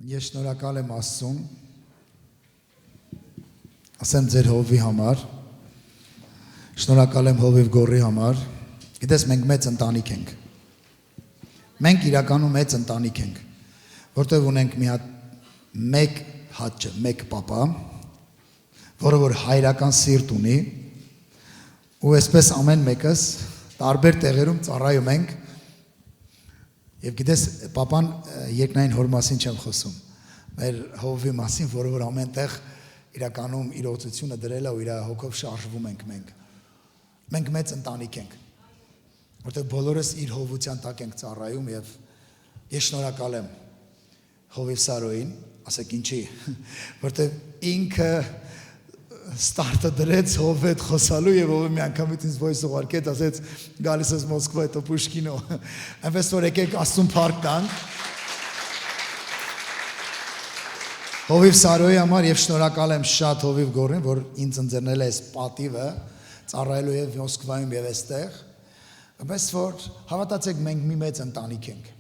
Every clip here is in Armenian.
Ես շնորհակալ եմ Աստծուն, ասեմ ձեր հովի համար, շնորհակալ եմ հովիվ գորի համար, գիտես մենք մեծ ընտանիք ենք, մենք իրականում մեծ ընտանիք ենք, որտեղ ունենք մի հատ մեկ հաճը, մեկ պապա, որը որ հայրական սիրտ ունի, ու այսպես ամեն մեկս տարբեր տեղերում ծառայում ենք, և գիտես, պապան երկնային հոր մասին չեմ խոսում, մեր հովի մասին, որը որ ամեն տեղ իրականում իր օծությունը դրել է ու իր հոգով շարժվում ենք մենք։ Մենք մեծ ընտանիք ենք, որտեղ բոլորս իր հովության տակ ենք ծառայում և ես շնորհակալ եմ Հովիվ Սարոյին, ասեք ինչի, որտեղ ինքը ստարտը դրեց հով հետ խոսալու և հովը մի անգամից ինձ voice ուղարկեց, ասեց գալիս ես Մոսկվա, հետո Պուշկինո, այնպես որ եկեք Աստծուն փառք տանք Հովիվ Սարոյի համար և շնորհակալ եմ շատ Հովիվ Գորին, որ ինձ ընձեռնել է այս պատիվը ծառայելու և Մոսկվայում և այստեղ, այնպես որ հավատացեք մենք մի մեծ ընտանիք ենք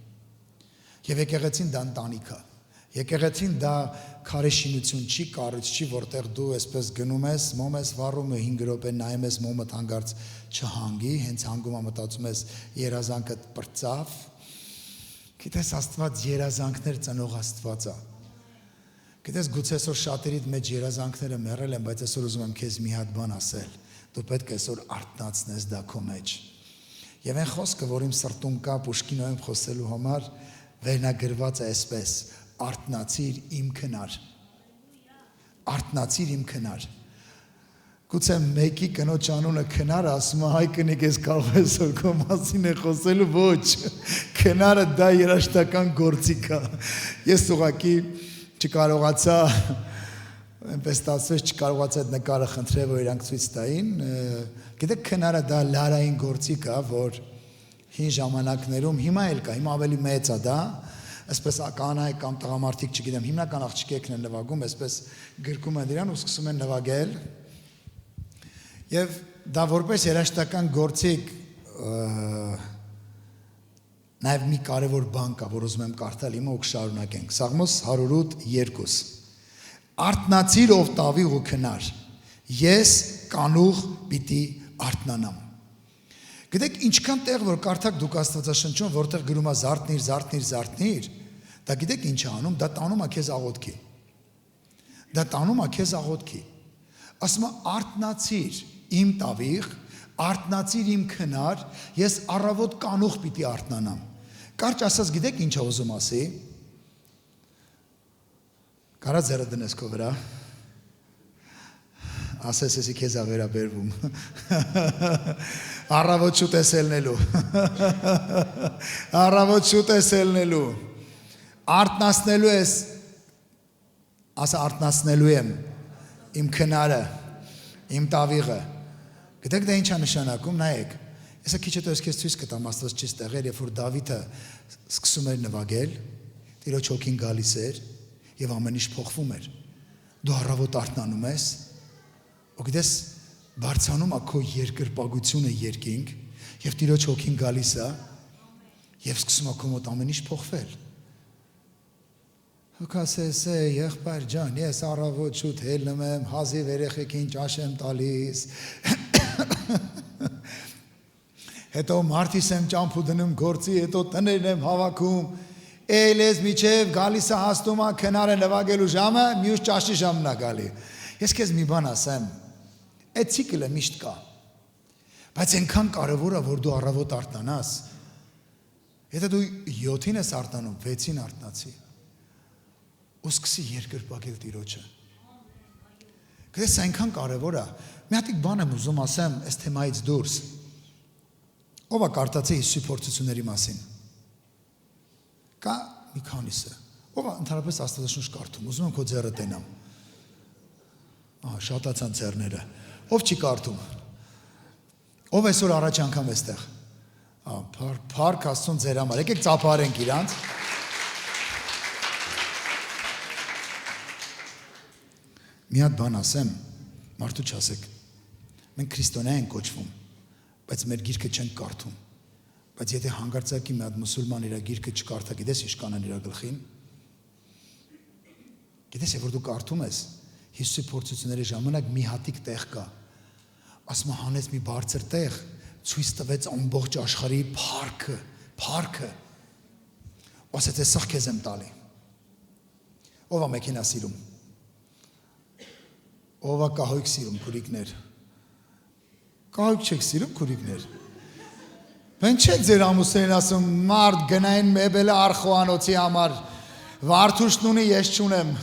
և եկեղեցին դա ընտանիք է, եկեղեցին դա քարեշինություն չի, կառույց չի, որտեղ դու այսպես գնում ես, մոմ ես վառում, 5 րոպե նայում ես, մոմդ հանգարց չհանգի, հենց հանգում ամտածում ես երազանքդ պրծավ, գիտես Աստված երազանքներ ծնող Աստված է, գիտես գուցե այսօր շատերիդ մեջ երազանքները մեռել են, բայց այսօր ուզում եմ քեզ մի հատ բան ասել, դու պետք է այսօր արթնացնես դա քո մեջ, և այն խոսքը, որ իմ սրտում կա Պուշկինոյում խոսելու համար, վերնագրված է այսպես, արթնացիր իմ քնար, արթնացիր իմ քնար, գուցե մեկի կնոջ անունը քնար ասում է, հայ կնիկ ես կարող ես որ քո մասին է խոսելու, ոչ, քնարը դա երաշտական գործիք է, ես ուղղակի չկարողացա, այնպես ստացվեց չկարողացա այդ նկարը խնդրել, որ իրանք ցույց տային, գիտեք քնարը դա լարային գործիք է, որ հին ժամանակներում, հիմա էլ կա, հիմա ավելի մեծ է դա, այսպես կանայք կամ տղամարդիկ չգիտեմ, հիմնական աղջիկներն են նվագում, այսպես գրկում են իրան ու սկսում են նվագել և դա որպես երաշտական գործիք նաև մի կարևոր բան կա, որ ուզում եմ կարդալ հիմա ու կշարունակենք, Սաղմոս 108:2 Արթնացիր ով տավիղ ու քնար, ես կանուղ պիտի արթնանամ Գիտեք, ինչքան տեղ, որ կարդակ դուք Աստվածաշնչում, որտեղ գրում է զարթնիր, զարթնիր, զարթնիր, դա գիտեք ինչ է անում, դա տանում է քեզ աղոթքի, դա տանում է քեզ աղոթքի, ասում է արթնացիր իմ տավիղ, արթնացիր իմ քնար, ես առավոտ կանուղ պիտի արթնանամ, կարճ ասած գիտեք ինչ է ուզում ասի, կարա ձեռը դնես քո վրա, ասես եսի քեզ է վերաբերվում, առավոտ շուտ ես ելնելու, առավոտ շուտ ես ելնելու, արթնացնելու ես, ասա արթնացնելու եմ իմ քնարը, իմ տավիղը, գիտեք դա ինչ է նշանակում, նայեք, եսա քիչ հետո ես քեզ ցույց կտամ Աստվածչից տեղեր, երբ որ Դավիթը սկսում էր նվագել, Տիրոջ հոգին գալիս էր և ամեն ինչ փոխվում էր, դու առավոտ արթնանում ես, ու գիտես բարձանում է քո երկրպագությունը երկինք և Տիրոջ հոգին գալիս է և սկսում է քո մոտ ամեն ինչ փոխվել ու կասես եղբայր ջան ես առավոտ շուտ ելնում եմ հազիվ երեխեքին ճաշ եմ տալիս հետո մարտիս եմ ճամփու դնում գործի հետո տներն եմ հավաքում էլ ես միջև գալիս է հասնում է քնարը նվագելու ժամը մյուս ճաշի ժամն է գալի ես քեզ մի բան ասեմ Այդ ցիկլը միշտ կա, բայց այնքան կարևոր է, որ դու առավոտ արթնանաս, եթե դու 7-ին ես արթնանում, 6-ին արթնացի, ու սկսի երկրպագել Տիրոջը, գիտես այնքան կարևոր է, մի հատիկ բան եմ ուզում ասեմ, այս թեմայից դուրս, ով է կարդացել Հիսուսի փորձությունների մասին, կա մի քանիսը, ով է ընդհանրապես Աստվածաշունչ կարդում, ուզում եմ քո ձեռը տենամ, շատացան ձեռները, Ով չի կարդում, ով այսօր առաջ անգամ էստեղ, փառք Աստծուն ձեր համար, եկեք ծափարենք իրանց, մի հատ բան ասեմ, մարդու չասեք, մենք քրիստոնյա ենք կոչվում, բայց մեր գիրքը չենք կարդում, բայց եթե հանգարցակի մի հատ մուսուլման իր գիրքը չկարդա, գիտես ինչ կանեն իր գլխին, Գիտես, որ դու կարդում ես Հիսուսի փորձությունների ժամանակ մի հատիկ տեղ կա։ Ասում հանեց մի բարձր տեղ, ցույց տվեց ամբողջ աշխարհի փառքը։ Ասեց է սա քեզ եմ տալի։ Ո՞վ է մեքենա սիրում։ Ո՞վ է կահույք սիրում, քուրիկներ։ Կահույք չեք սիրում, քուրիկներ։ Մենք չեք ձեր ամուսերին ասում, մարդ գնային մեբելը արխոանոցի համար, վարդուշն ունի, ես չունեմ։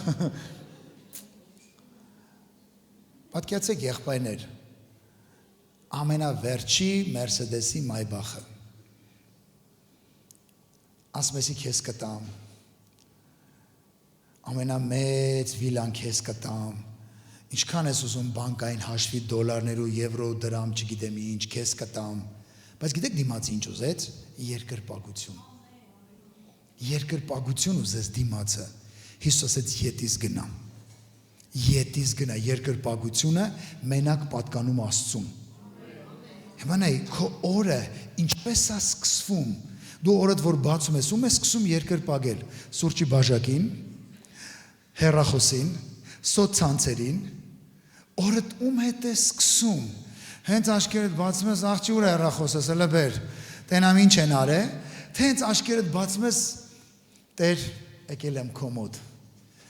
Պատկերացեք եղբայրներ, ամենավերջի Մերսեդեսի Մայբախը, ասմեսի քեզ կտամ, ամենամեծ վիլան քեզ կտամ, ինչքան ես ուզում բանկային հաշվի դոլարներ ու եվրո, դրամ, չգիտեմ ինչ, քեզ կտամ, բայց գիտեք դիմացի ինչ ուզեց, երկրպագություն։ Երկրպագություն ուզեց դիմացը, Հիսուս ասեց ետիս գնա, երկրպագությունը մենակ պատկանում Աստծուն։ Հիմա նայ, քո օրը ինչպես է սկսվում, դու օրդ որ բացում ես, ում ես սկսում երկրպագել, սուրճի բաժակին, հեռախոսին, սոցցանցերին, օրդ ում հետ է սկսում, հենց աշկերտ բացում ես, աղջի ուր է հեռախոսս, հələ բեր, տենամ ինչ են արե, թե հենց աշկերտ բացում ես, Տեր, եկել եմ քո մոտ,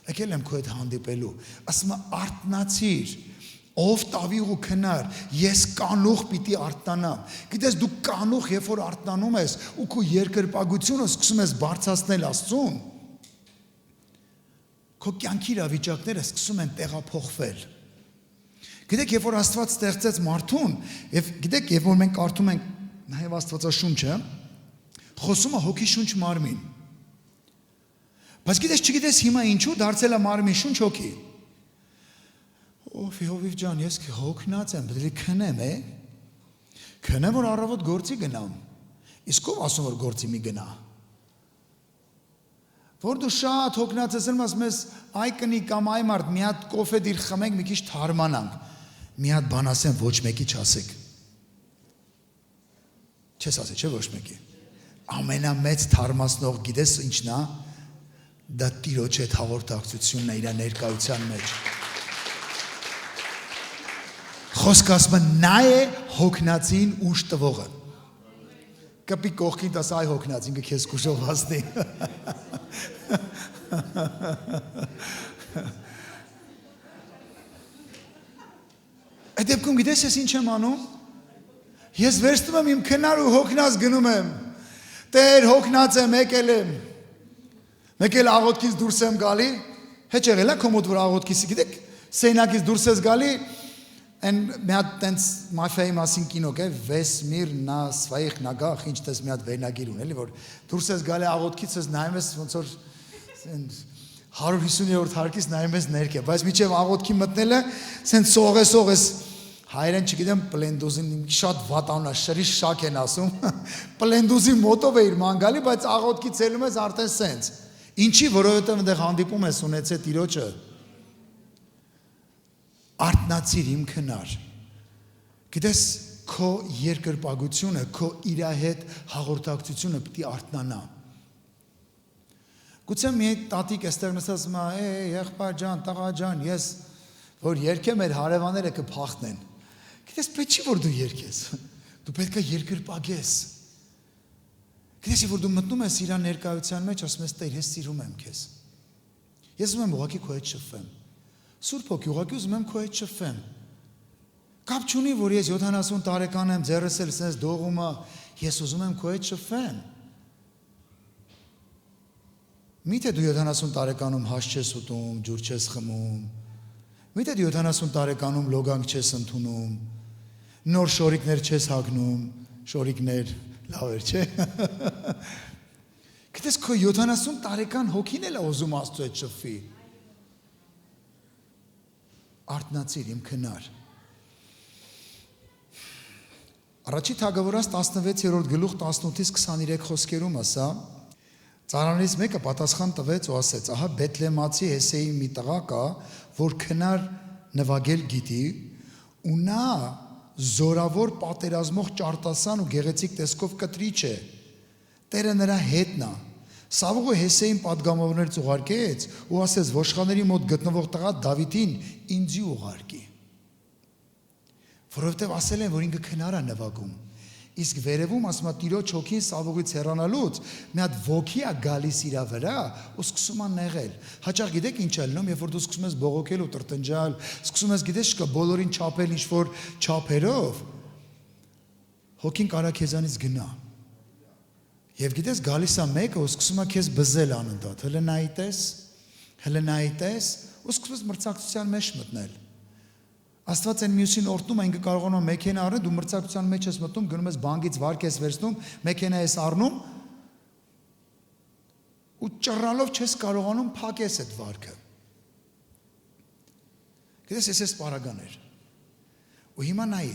եկել եմ քո հետ հանդիպելու, ասում արթնացիր, ով տավիղ ու քնար, ես կանուխ պիտի արթնանամ, գիտես դու կանուխ երբ որ արթնանում ես ու քո երկրպագությունը սկսում ես բարձրացնել Աստծուն, քո կյանքի իրավիճակները սկսում են տեղափոխվել։ Գիտեք, երբ որ Աստված ստեղծեց մարդուն, եւ գիտեք, երբ որ մենք կարդում ենք նաեւ Աստվածաշունչը, խոսում է հոգի շունչ մարմին։ Բայց գիտես, չգիտես հիմա ինչու դարձել է մարմին շունչ հոգի։ Հովիվ ջան, ես հոգնած եմ, պետք է քնեմ, քնեմ, որ առավոտ գործի գնամ։ Իսկ ով ասում որ գործի մի գնա։ Որ դու շատ հոգնած ես, ասում ես, այ կնի կամ այ մարդ, մի հատ կոֆե դիր խմենք, մի քիչ թարմանանք։ Մի հատ բան ասեմ, ոչ մեկի չասեք։ Չես ասել, չէ՞ ոչ մեկի։ Ամենամեծ թարմացնող գիտես ինչն է։ Դա Տիրոջ հետ հաղորդակցությունն է իր ներկայության մեջ։ Խոսքը ասում է նա է հոգնածին ուժ տվողը։ Կպի կողքին տաս այ հոգնածին քեզ կուշով հասնի։ Այդ դեպքում գիտես ես ինչ եմ անում։ Ես վերցնում եմ իմ քնար ու հոգնած գնում եմ։ Տեր հոգնած եմ, եկել եմ։ Մեկ էլ աղոթքից դուրս եմ գալի, հետ եղել է քո մոտ որ աղոթքից, գիտեք, սենակից դուրս ես գալի, այն մի հատ տենց մաֆիայի մասին կինո կա, Վեսմիր նա սվայիխ նագախ, ինչ տես մի հատ վերնագիր ունի, էլի որ դուրս ես գալի աղոթքից ես նայում ես ոնց որ 150-րդ հարկից նայում ես ներքև, բայց միջև աղոթքի մտնելը, սենց սող ես հայերեն չգիտեմ պլենդուզին շատ վատանա, շրիշ շակ են ասում, պլենդուզի մոտով է իր մանգալի, բայց աղոթքից ելում ես արդեն սենց։ Ինչի, որովհետև այնտեղ հանդիպում ես ունեցել Տիրոջը։ Արթնացիր իմ քնար։ Գիտես, քո երկրպագությունը, քո իր հետ հաղորդակցությունը պիտի արթնանա։ Գուցե մի տատիկ էստեղ նստած ասում է, եղբայր ջան, տղա ջան, ես որ երկեմ մեր հարևանները կփախտնեն։ Գիտես, պետք չի որ դու երկես։ Դու պետք է երկրպագես։ Գիտես, որ դու մտնում ես իր ներկայության մեջ, ասում ես, Տեր, ես սիրում եմ քեզ։ Ես ուզում եմ ուղղակի քո հետ շփվեմ։ Սուրբ Հոգի, ուղղակի ուզում եմ քո հետ շփվեմ։ Կապ չունի, որ ես 70 տարեկան եմ, ձեռս էլ սենց դողումը, ես ուզում եմ քո հետ շփվեմ։ Միթե դու 70 տարեկանում հաշ չես ուտում, ջուր չես խմում։ Միթե դու 70 տարեկանում լոգանք չես ընդունում, նոր շորիկներ չես հագնում, շորիկներ լավ էր, չէ՞։ Գիտես, քո 70 տարեկան հոգին էլ է ուզում Աստծո հետ շփվի։ Արթնացիր իմ քնար։ Առաջի Թագավորաց 16-րդ գլուխ 18-ից 23 խոսքերում ասա. Ծառաներից մեկը պատասխան տվեց ու ասեց. ահա Բեթլեմացի Հեսեի մի տղա կա, որ քնար նվագել գիտի, ու նա զորավոր պատերազմող ճարտասան ու գեղեցիկ տեսքով կտրիչ է։ Տերը նրա հետն է, Սավուղը Հեսեին պատգամավորներից ուղարկեց ու ասեց ոշխաների մոտ գտնվող տղա Դավիթին ինձի ուղարկի։ Որովհետև ասել են, որ ինքը քնար է նվագում։ Իսկ վերևում ասում է Տիրոջ հոգին Սավուղից հեռանալուց մի հատ ոգի է գալիս իր վրա ու սկսում է նեղել։ Հաճախ գիտեք ինչ է լինում, երբ որ դու սկսում ես բողոքել ու տրտնջալ, սկսում ես գիտես չկա բոլորին չափել ինչ-որ չափերով, հոգին կարա քեզանից գնա։ Եվ գիտես գալիս է մեկը ու սկսում է քեզ բզել անընդհատ, հələ նայի տես, ու սկսում ես մրցակցության մեջ մտնել։ Աստված այն մյուսին օրհնում է, ինքը կարողանում է մեքենա առնել, դու մրցակցության մեջ ես մտնում, գնում ես բանկից վարկ ես վերցնում, մեքենա ես առնում ու ճռռալով չես կարողանում փակես այդ վարկը։ Գիտես, ես պարագան էր։ Ու հիմա նայի,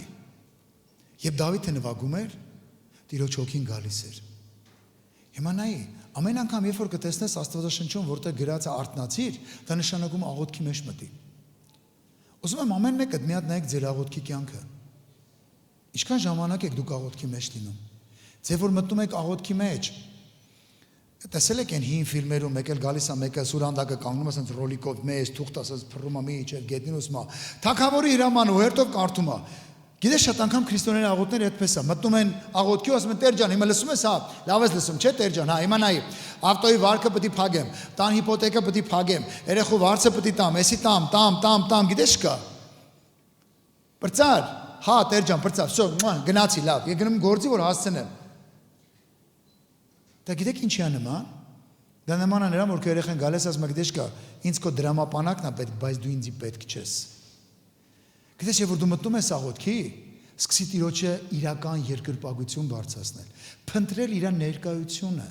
երբ Դավիթը նվագում էր, Տիրոջ հոգին գալիս էր։ Հիմա նայի, ամեն անգամ երբ որ կտեսնես Աստվածաշնչում, որտեղ գրած է արթնացիր, դա նշանակում աղոթքի մեջ մտի։ Ուզում եմ ամեն մեկը մի հատ նայեք ձեր աղոթքի կյանքը։ Ինչքան ժամանակ եք դուք աղոթքի մեջ լինում։ Ձեր որ մտնում եք աղոթքի մեջ, տեսել եք այն հին ֆիլմերում, մեկ էլ գալիս է մեկը սուրանդակը կանգնում է ասենց ռոլիկով մեծ թուղթ ասած փռում է մի իջեր գետնին ուսմա։ Թագավորի հրամանը ու հերթով կարդում է։ Գիտես շատ անգամ քրիստոնեների աղոթները այդպես է, մտնում են աղոթքի ու ասում են Տեր ջան, հիմա լսում ես, հա, լավ ես լսում, չէ Տեր ջան, հա, հիմա նայի, ավտոյի վարկը պետք է փակեմ, տան հիպոթեկը պետք է փակեմ, երեխու վարձը պետք է տամ, էսի տամ, գիտես չկա։ Պրծար, հա, Տեր ջան, պրծար, всё, գնացի, լավ, ես գնում գործի, որ հասցնեմ։ Դա գիտեք ինչի է նման։ Դա նման է նրան, որ քո երեխան գալիս ասում է, գիտես չկա, ինձ քո դրամապանակն է պետք, բայց դու ինձի պետք չես։ Գիտես, երբ որ դու մտնում ես աղոթքի, սկսի Տիրոջը իրական երկրպագություն բարձրացնել, փնտրել իր ներկայությունը,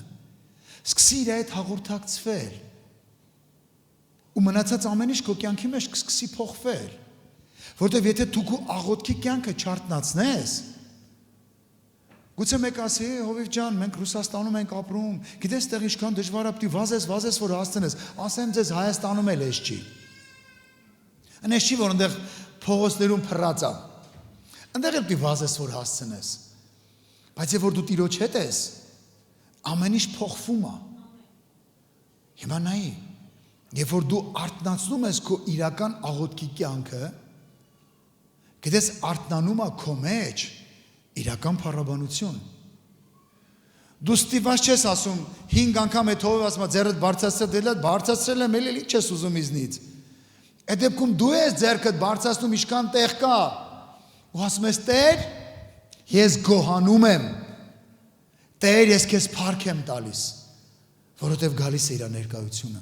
սկսի իր հետ հաղորդակցվել, ու մնացած ամեն ինչ քո կյանքի մեջ կսկսի փոխվել, որտեղ եթե դու քո աղոթքի կյանքը չարտնացնես, գուցե մեկ ասի, Հովիվ ջան, մենք Ռուսաստանում ենք ապրում, գիտես, տեղ ինչքան դժվար է, պիտի վազես, որ հասցնես, ասեմ ձեզ Հայաստանում էլ էս չի։ Այնպես չի, որ այնտեղ փողոցներում փռած է։ Այնտեղ էլ պիտի վազես, որ հասցնես։ Բայց երբ որ դու Տիրոջ հետ ես, ամեն ինչ փոխվում է։ Հիմա նայի, երբ որ դու արթնացնում ես քո իրական աղոթքի կյանքը, գիտես, արթնանում է քո մեջ իրական փառաբանություն։ Դու ստիված չես ասում 5 անգամ այդ հովը ասում ձեռդ բարձրացրել եմ, էլի չես ուզում իզնից։ Այդ դեպքում դու ես ձեռքդ բարձրացնում ինչքան տեղ կա։ Ու ասում ես Տեր, ես գոհանում եմ։ Տեր, ես քեզ փառք եմ տալիս, որովհետև գալիս է իր ներկայությունը։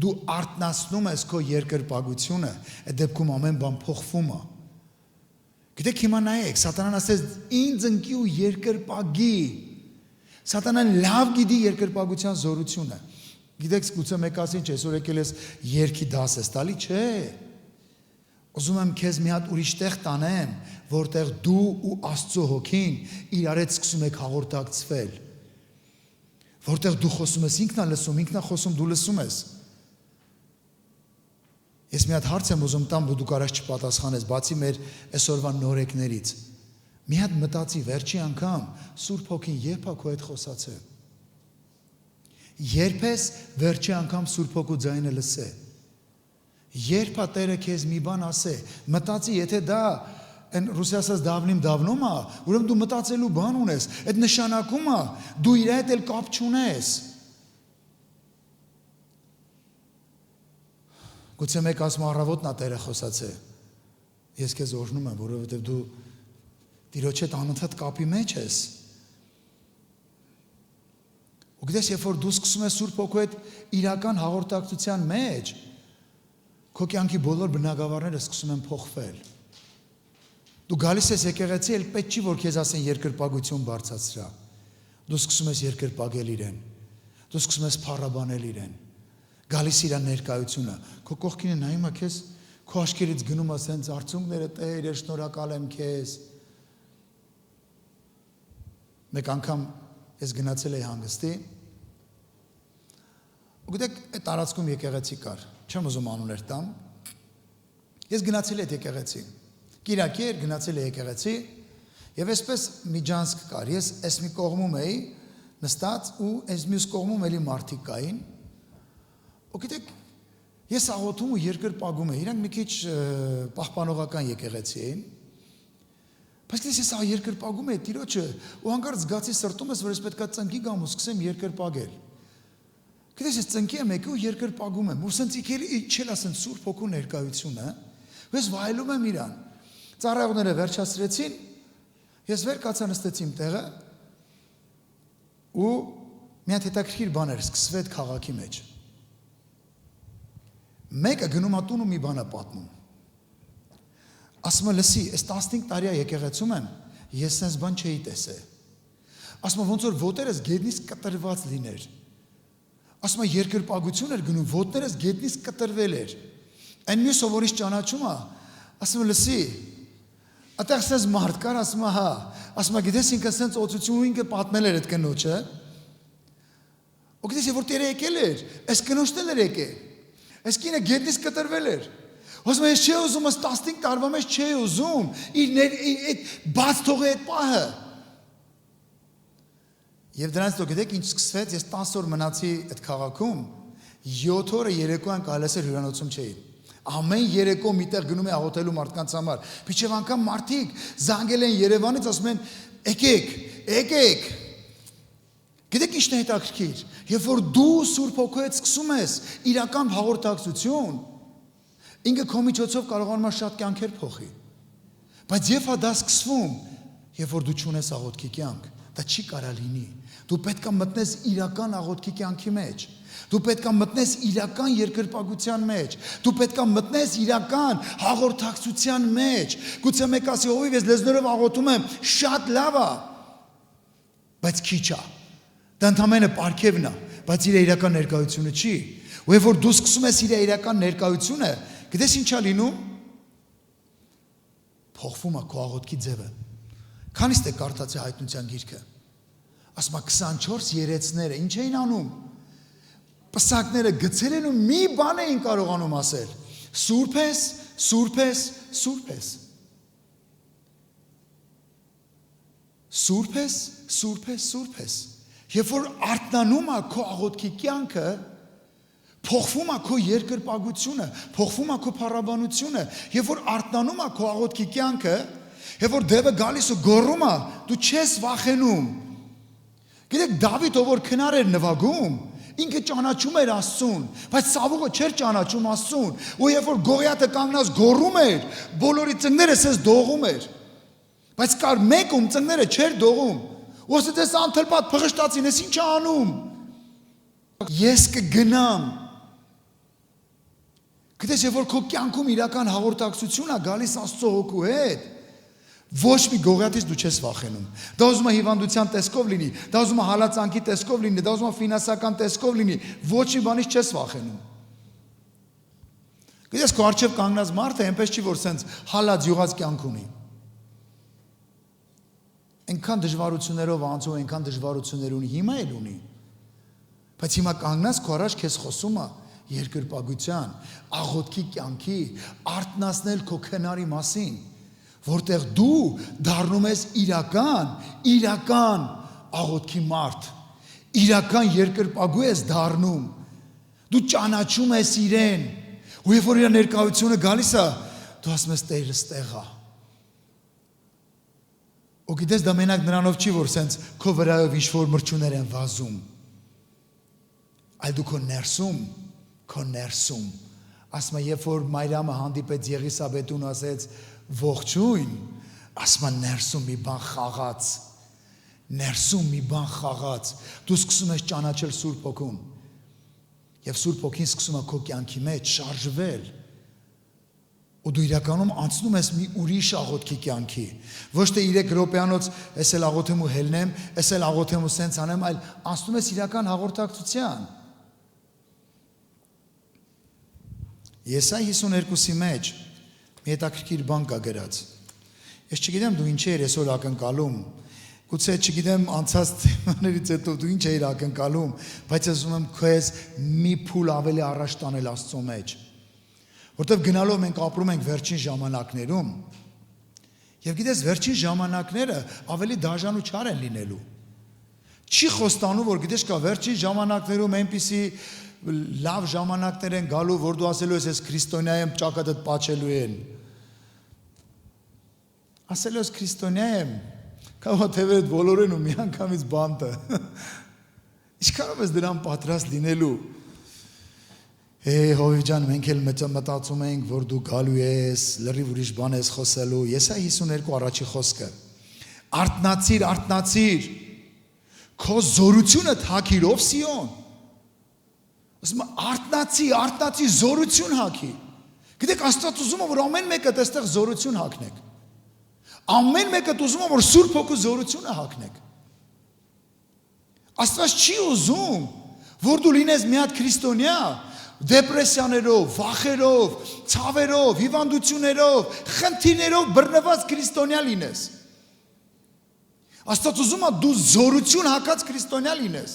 Դու արթնացնում ես քո երկրպագությունը, այդ դեպքում ամեն բան փոխվում է։ Գիտեք հիմա նայեք, սատանան ասեց ինձ ընկի ու երկրպագի։ Սատանան լավ գիտի երկրպագության զորությունը։ Գիտեք գուցե մեկ ասին չէ, այսօր եկել ես երգի դաս ես տալի, չէ։ Ուզում եմ քեզ մի հատ ուրիշ տեղ տանեմ, որտեղ դու ու Աստծո հոգին իրար հետ սկսում եք հաղորդակցվել։ Որտեղ դու խոսում ես, ինքն է լսում, ինքն է խոսում, դու լսում ես։ Ես մի հատ հարց եմ ուզում տամ, դու կարաս չպատասխանես, բացի մեր այսօրվա նորեկներից։ Մի հատ մտածի վերջի անգամ Սուրբ Հոգին երբ է քո հետ խոսացել։ Երբ ես վերջի անգամ Սուրբ Հոգու ձայնը լսե։ Երբ է Տերը քեզ մի բան ասե, մտածի, եթե դա այն ռուսիասած դավնում է, ուրեմն դու մտածելու բան ունես, այդ նշանակում է դու իր հետ էլ կապ չունես։ Գուցե մեկ ասում առավոտն է Տերը խոսացե։ Ես քեզ օրհնում եմ, որովհետև դու Տիրոջ հետ անընդհատ կապի մեջ ես։ Ու գիտես, երբ որ դու սկսում ես Սուրբ Հոգու հետ իրական հաղորդակցության մեջ, քո կյանքի բոլոր բնագավառները սկսում են փոխվել։ Դու գալիս ես եկեղեցի, էլ պետք չի, որ քեզ ասեն երկրպագություն բարձրացրա։ Դու սկսում ես երկրպագել իրեն։ Դու սկսում ես փառաբանել իրեն։ Գալիս իր ներկայությունը, քո կողքին է նայում է քեզ, քո աչքերից գնում է սենց արցունքները, Տեր, ես շնորհակալ եմ քեզ։ Մեկ անգամ ես գնացել էի հանգստի, ու գիտեք, այդ տարածքում եկեղեցի կար, չեմ ուզում անուններ տամ, ես գնացել էի այդ եկեղեցի, կիրակի էր գնացել էի եկեղեցի, և այսպես մի ջանցք կար, ես այս մի կողմում էի, նստած ու այս մյուս կողմում էլի մարդիկ կային։ Ու գիտեք, ես աղոթում ու երկրպագում եմ, իրանք մի քիչ պահպանողական եկեղեցի էին։ Բայց ես երկրպագում եմ Տիրոջը ու հանկարծ զգացի սրտումս, որ ես պետքա ծնկի գամ ու սկսեմ երկրպագել։ Գիտես, ես ծնկի եմ եկել ու երկրպագում եմ, ու սենց իջել ասեն Սուրբ Հոգու ներկայությունը, ես վայելում եմ իրան։ Ծառայողները վերջացրեցին, ես վեր կացա նստեցի իմ տեղը ու մի հատ հետաքրքիր բան էր սկսվեց քաղաքի մեջ։ Մեկը գնում է տուն ու մի բան է պատմում։ Ասում է, լսի, այս 15 տարի եկեղեցում եմ, ես sense բան չէի տեսել։ Ասում է, ոնց որ ոտերս գետնից կտրված լիներ։ Ասում է, երկրպագություն էր գնում, ոտներս գետնից կտրվել էր։ Այն մյուս ովորից ճանաչում է, ասում է, լսի, այդտեղ sense մարդ կար, ասում է, հա, ասում է, գիտես ինքը sense օծություն ու ինքը պատմել էր այդ կնոջը։ Ու գիտես, որ Տերը եկել էր, այս կնոջն էլ էր եկել։ Այս կինը գետնից կտրվել էր։ Ասում է, ես չէի ուզում, 15 տարվա մեջ չէի ուզում, իր բաց թողի այդ պահը։ Եվ դրանից դու գիտեք ինչ սկսվեց, ես 10 օր մնացի այդ քաղաքում, 7 օրը երեկոյան կարելի էր հյուրանոցում չէի։ Ամեն երեկո միտեղ գնում է աղոթելու մարդկանց համար։ Մինչև անգամ մարդիկ զանգել են Երևանից, ասում են, եկեք։ Գիտեք ինչն է հետաքրքիր, երբ որ դու Սուրբ Հոգու հետ սկսում ես իրական հաղորդակցություն, ինքը քո միջոցով կարողանում է շատ կյանքեր փոխի։ Բայց երբ դա սկսվում, երբ որ դու չունես աղոթքի կյանք, դա չի կարա լինի։ Դու պետք է մտնես իրական աղոթքի կյանքի մեջ։ Դու պետք է մտնես իրական երկրպագության մեջ։ Դու պետք է մտնես իրական հաղորդակցության մեջ։ Գուցե մեկ ասի, ով ես լեզներով աղոթում եմ, շատ լավ է, բայց քիչ է։ Դա ընդհանրապես պարգևն է, բայց իր իրական ներկայությունը չի։ Ու երբ որ դու սկսում ես իր իրական ներկայությունը, գիտես ինչ է լինում։ Փոխվում է քո աղոթքի ձևը։ Քանիստ է կարդացի հայտնության գիրքը։ Ասում է 24 երեցները ինչ էին անում։ Պսակները գցել են ու մի բան էին կարողանում ասել. Սուրբ ես, սուրբ ես, սուրբ ես։ Սուրբ ես, սուրբ ես, սուրբ ես։ Երբ որ արթնանում է քո աղոթքի կյանքը, փոխվում է քո երկրպագությունը, փոխվում է քո փառաբանությունը, երբ որ արթնանում է քո աղոթքի կյանքը, երբ որ դևը գալիս ու գոռում է, դու չես վախենում։ Գիտեք, Դավիթ ով որ քնար էր նվագում, ինքը ճանաչում էր Աստծուն, բայց Սավուղը չէր ճանաչում Աստծուն, ու երբ որ Գողիաթը կանգնած գոռում էր, բոլորի ծնկները սես դողում էր, բայց կար մեկ ում ծնկները չէր դողում, ու ասեց ես անթլպատ փղշտացին, ես ինչ անում։ Ես կգնամ։ Գիտես, երբ որ քո կյանքում իրական հաղորդակցություն է գալիս Աստծո Հոգու հետ, ոչ մի Գողիաթից դու չես վախենում։ Դա ուզում է հիվանդության տեսքով լինի, դա ուզում է հալածանքի տեսքով լինի, դա ուզում է ֆինանսական տեսքով լինի, ոչ մի բանից չես վախենում։ Գիտես, քո առջև կանգնած մարդը այնպես չի, որ սենց հալած յուղած կյանք ունի։ Այնքան դժվարություններով անցում, այնքան դժվարություններ ունի, հիմա էլ ունի։ Բայց հիմա կանգնած քո առաջ քեզ խոսում է երկրպագության, աղոթքի կյանքի, արթնացնել քո քնարի մասին, որտեղ դու դառնում ես իրական աղոթքի մարդ, իրական երկրպագու ես դառնում, դու ճանաչում ես իրեն, ու երբ որ իր ներկայությունը գալիս է, դու ասում ես Տերը ստեղ է։ Ու գիտես, դա մենակ նրանով չի, որ սենց քո վրայով ինչ-որ մրջուներ են վազում, այլ դու քո ներսում, ասում է, երբ որ Մարիամը հանդիպեց Եղիսաբեթուն, ասեց, ողջույն, ասում է, ներսում մի բան խաղաց, դու սկսում ես ճանաչել Սուրբ Հոգուն, և Սուրբ Հոգին սկսում է քո կյանքի մեջ շարժվել, ու դու իրականում անցնում ես մի ուրիշ աղոթքի կյանքի, ոչ թե 3 րոպեանոց ես էլ աղոթեմ ու հելնեմ, ես էլ աղոթեմ ու սենց անեմ, այլ անցնում ես իրական հաղորդակցության։ Եսայի 52-ի մեջ մի հետաքրքիր բան կա գրած։ Ես չգիտեմ դու ինչ ես այսօր ակնկալում, գուցե չգիտեմ անցած թեմաներից հետո դու ինչ ես ակնկալում, բայց ես ուզում եմ քեզ մի փուլ ավելի առաջ տանել Աստծո մեջ, որտեղ գնալով մենք ապրում ենք վերջին ժամանակներում, եւ գիտես վերջին ժամանակները ավելի դաժան ու չար են լինելու, Չի խոստանում, որ գիտես կա վերջի ժամանակներում այնպիսի լավ ժամանակներ են գալու, որ դու ասելու ես ես քրիստոնյա եմ, ճակատդ պաչելու են։ Ասելու ես քրիստոնյա եմ, կարող է թևերդ բոլորեն ու մի անգամից բանտը։ Ինչքանով ես դրան պատրաստ լինելու։ Հովիվ ջան, մենք էլ մտածում ենք, որ դու գալու ես, լրիվ ուրիշ բան ես խոսելու։ Եսայի 52 առաջի խոսքը։ Արթնացիր, քո զորությունը թակիր ով Սիոն։ Ասում արթնացի, զորություն հագի։ Գիտեք, Աստված ուզում է, որ ամեն մեկը այստեղ զորություն հագնեք։ Ամեն մեկը ուզում է, որ Սուրբ Հոգու զորությունը հագնեք։ Աստված չի ուզում, որ դու լինես մի հատ քրիստոնյա, դեպրեսիաներով, վախերով, ցավերով, հիվանդություններով, խնդիրներով բռնված քրիստոնյա լինես։ Աստված ուզում է դու զորություն հագած քրիստոնյա լինես։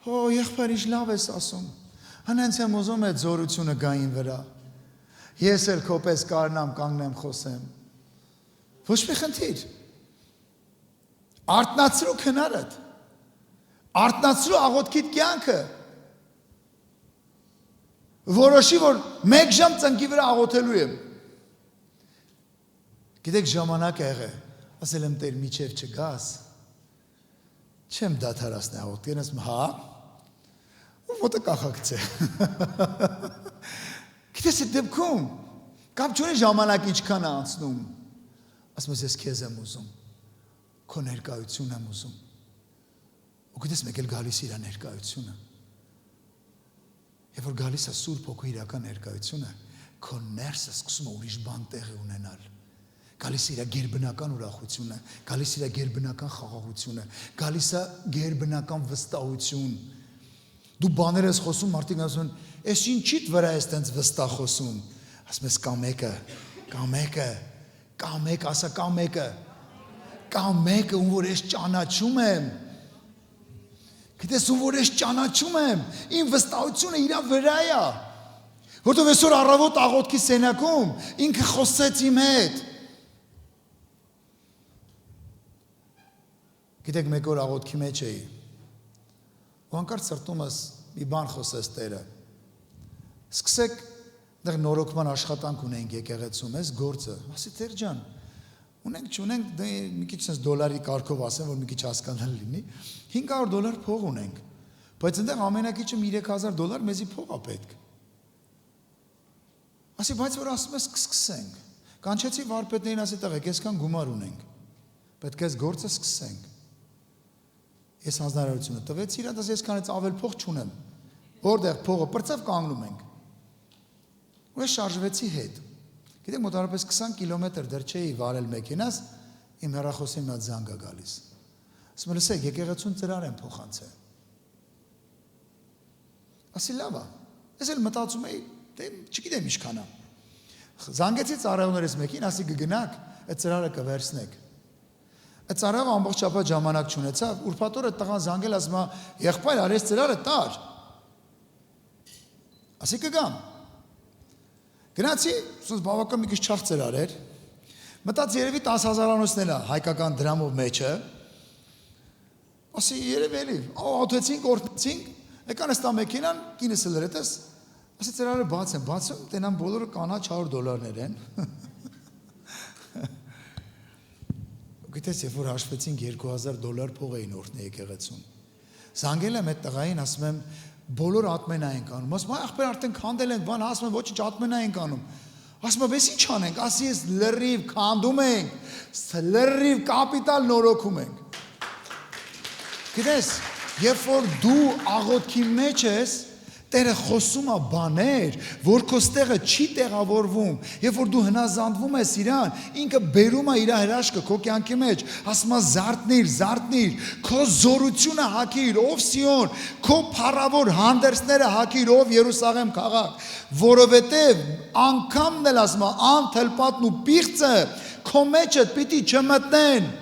Եղբայր, ինչ լավ ես ասում։ Հենց եմ ուզում այդ զորությունը գային վրա։ Ես էլ քո պես կարնամ կանգնեմ խոսեմ։ Ոչ մի խնդիր։ Արթնացրու քնարդ։ Արթնացրու աղոթքիդ կյանքը։ Որոշի, որ 1 ժամ ծնկի վրա աղոթելու եմ։ Գիտեք, ժամանակը եղել, ասել եմ Տեր միջև չգաս, չեմ դադարացնի աղոթքին, ասում հա, ու ոտը կախակցե։ Գիտես այդ դեպքում, կապ չունի ժամանակ ինչքան է անցնում, ասում ես քեզ եմ ուզում, քո ներկայություն եմ ուզում, ու գիտես մեկ էլ գալիս իր ներկայությունը, եւ որ գալիս է Սուրբ Հոգու իրական ներկայությունը, քո ներսը սկսում է ուրիշ բան տեղի ունենալ, գալիս է իր գերբնական ուրախությունը, գալիս է իր գերբնական խաղաղությունը, գալիս է գերբնական վստահություն, դու բաներ ես խոսում, մարդիկ ասում են, «Էս ինչիդ վրա ես տենց վստահ խոսում», ասում ես կա մեկը, ասա կա մեկը, ում որ ես ճանաչում եմ, գիտես ում որ ես ճանաչում եմ, իմ վստահությունը իրա վրա է, որտով այսօր առավոտ աղոթքի սենակում, ինքը խոսեց իմ հետ, գիտեք մեկ օր աղոթքի մեջ էի, ու հանկարծ սրտումս մի բան խոսեց Տերը, սկսեք դեռ նորոգման աշխատանք ունենք եկեղեցում, այս գործը, ասի Տեր ջան, ունենք չունենք, մի քիչ sense դոլարի կարգով ասեմ, որ մի քիչ հասկանալ լինի, $500 փող ունենք, բայց այնտեղ ամենակիչը $3000 մեզի փող է պետք։ Ասի, բայց որ ասում ես սկսենք, կանչեցի վարպետներին, ասի տղեկ, այսքան գումար ունենք, պետք է այս գործը սկսենք։ Ես հանձնարարությունը տվեցի իրան, ես քանից ավել փող չունեմ, որտեղ փողը պրծավ կանգնում ենք։ Ու ես շարժվեցի հետ։ Գիտեք, մոտավորապես 20 կիլոմետր դեռ չէի վարել մեքենաս, իմ հեռախոսին մի հատ զանգ է գալիս։ Ասում եմ, լսեք, եկեղեցուն ծրար եմ փոխանցել։ Ասի լավ է։ Ես էլ մտածում էի, դե չգիտեմ ինչքան է։ Զանգեցի ծառայողներից մեկին, ասի կգնաք, այդ ծրարը կվերցնեք։ Այդ ծառայողը ամբողջապես ժամանակ չունեցավ, ուրբաթ օրը տղան զանգել, ասում է, եղբայր, արես ծրարը տար։ Ասի կգամ։ Գնացի, սուս բավական մի քիչ չաղ ծրար էր։ Մտած երևի 10,000-անոցն էլ է հայկական դրամով մեջը։ Ասի երևի էլի, աղոթեցինք, օրհնեցինք, եկան ըստա մեքենան, կինս էլ էր, ասի ծրարը բացում, տենան բոլորը կանաչ $100 են։ Գիտես, երբ որ հաշվեցինք $2000 փող էին օրհնի եկեղեցուն։ Զանգել եմ այդ տղային, ասում եմ, բոլոր ատմենա ենք անում։ Ասում եմ, ախպեր արդեն քանդել ենք, բան, ասում եմ, ոչինչ ատմենա ենք անում։ Ասում եմ, «Էս ինչ անենք»։ Ասի ես լրիվ քանդում ենք, լրիվ կապիտալ նորոգում ենք։ Գիտես, երբ որ դու աղոթքի մեջ ես, Տերը խոսում է բաներ, որ քո ստեղը չի տեղավորվում, երբ որ դու հնազանդվում ես իրան, ինքը բերում է իր հրաշքը քո կյանքի մեջ, ասում է զարթնիր, քո զորությունը հագիր, ով Սիոն, քո փառավոր հանդերձները հագիր, ով Երուսաղեմ քաղաք, որովհետև անգամն էլ ասում է, անթլպատն ու պիղծը քո մեջդ պիտի չմտնեն։